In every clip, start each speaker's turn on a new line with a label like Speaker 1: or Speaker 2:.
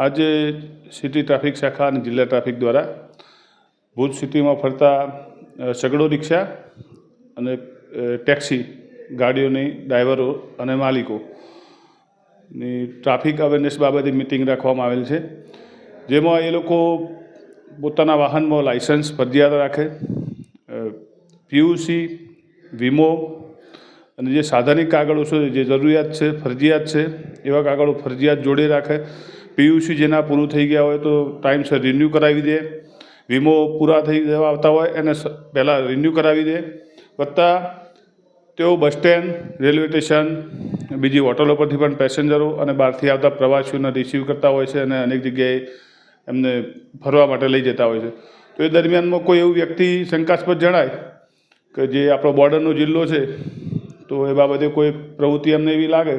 Speaker 1: આજે city traffic શાખા અને જિલ્લા ટ્રાફિક દ્વારા ભુજ સિટીમાં ફરતા સગડો રિક્ષા અને ટેક્સી ગાડીઓની ડ્રાઈવરો અને માલિકોની ટ્રાફિક અવેરનેસ બાબતે મિટિંગ રાખવામાં આવેલ છે, જેમાં એ લોકો પોતાના વાહનમાં લાઇસન્સ ફરજિયાત રાખે, પીયુસી, વીમો અને જે સાધનિક કાગળો છે જે જરૂરિયાત છે, ફરજિયાત છે એવા કાગળો ફરજિયાત જોડે રાખે. પીયુસી જેના પૂરું થઈ ગયા હોય તો ટાઈમસર રિન્યૂ કરાવી દે, વીમો પૂરા થઈ જવા આવતા હોય એને પહેલાં રિન્યૂ કરાવી દે. વત્તા તેઓ બસ સ્ટેન્ડ, રેલવે સ્ટેશન, બીજી હોટલો પરથી પણ પેસેન્જરો અને બહારથી આવતા પ્રવાસીઓને રિસીવ કરતા હોય છે અને અનેક જગ્યાએ એમને ફરવા માટે લઈ જતા હોય છે. તો એ દરમિયાનમાં કોઈ એવું વ્યક્તિ શંકાસ્પદ જણાય કે જે આપણો બોર્ડરનો જિલ્લો છે, તો એ બાબતે કોઈ પ્રવૃત્તિ એમને એવી લાગે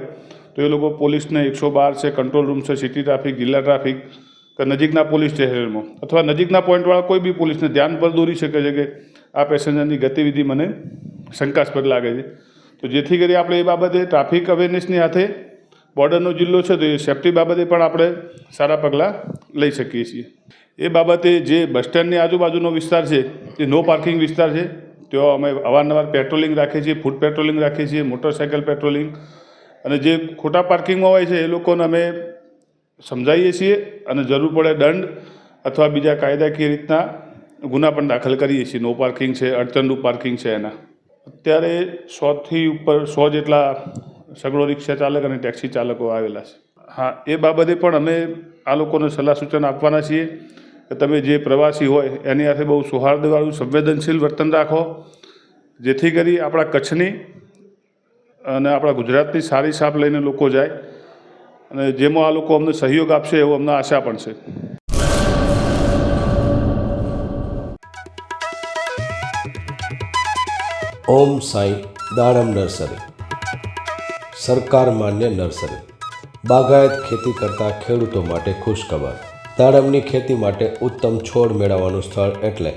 Speaker 1: તો એ લોકો પોલીસને 112 છે, કંટ્રોલ રૂમ છે, સિટી ટ્રાફિક, જિલ્લા ટ્રાફિક કે નજીકના પોલીસ સ્ટેશનમાં અથવા નજીકના પોઈન્ટવાળા કોઈ બી પોલીસને ધ્યાન પર દોરી શકે છે કે આ પેસેન્જરની ગતિવિધિ મને શંકાસ્પદ લાગે છે. તો જેથી કરી આપણે એ બાબતે ટ્રાફિક અવેરનેસની સાથે બોર્ડરનો જિલ્લો છે તો એ સેફ્ટી બાબતે પણ આપણે સારા પગલાં લઈ શકીએ છીએ. એ બાબતે જે બસ સ્ટેન્ડની આજુબાજુનો વિસ્તાર છે એ નો પાર્કિંગ વિસ્તાર છે. ત્યાં અમે અવારનવાર પેટ્રોલિંગ રાખીએ છીએ, ફૂટ પેટ્રોલિંગ રાખીએ છીએ, મોટરસાઇકલ પેટ્રોલિંગ, અને જે ખોટા પાર્કિંગમાં હોય છે એ લોકોને અમે સમજાવીએ છીએ અને જરૂર પડે દંડ અથવા બીજા કાયદાકીય રીતના ગુના પણ દાખલ કરીએ છીએ. નો પાર્કિંગ છે, અડચણરૂપ પાર્કિંગ છે એના. અત્યારે 100થી ઉપર 100 જેટલા સગડો રિક્ષા ચાલક અને ટેક્સી ચાલકો આવેલા છે. હા, એ બાબતે પણ અમે આ લોકોને સલાહ સૂચન આપવાના છીએ કે તમે જે પ્રવાસી હોય એની સાથે બહુ સૌહાર્દવાળું, સંવેદનશીલ વર્તન રાખો, જેથી કરી આપણા કચ્છની અને આપણા ગુજરાતની સારી છાપ લઈને લોકો જાય, અને જેમાં આ લોકો અમને સહયોગ આપશે એવો અમને આશા પણ છે.
Speaker 2: ઓમ સાંઈ દાડમ નર્સરી, સરકાર માન્ય નર્સરી, બાગાયત ખેતી કરતા ખેડૂતો માટે ખુશખબર. દાડમની ખેતી માટે ઉત્તમ છોડ મેળવવાનું સ્થળ એટલે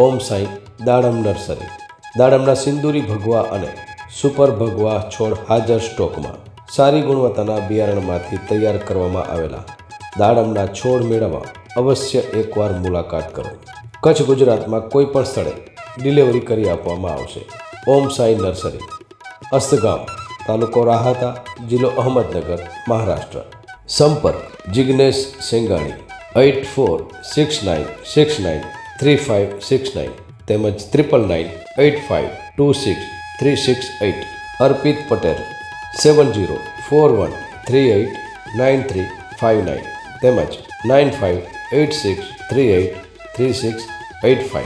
Speaker 2: ઓમ સાંઈ દાડમ નર્સરી. દાડમના સિંદૂરી ભગવા અને સુપર ભગવા છોડ હાજર સ્ટોકમાં. સારી ગુણવત્તાના બિયારણમાંથી તૈયાર કરવામાં આવેલા દાડમના છોડ મેળવવા અવશ્ય એકવાર મુલાકાત કરો. કચ્છ ગુજરાતમાં કોઈ પણ સ્થળે ડિલિવરી કરી આપવામાં આવશે. ઓમ સાંઈ નર્સરી, અસ્તગામ, તાલુકો રાહાતા, જિલ્લો અહમદનગર, મહારાષ્ટ્ર. સંપર્ક જિગ્નેશ સેંગાણી 8469693569 તેમજ 9998526368. અર્પિત પટેલ 7041389359 તેમજ 9586383685.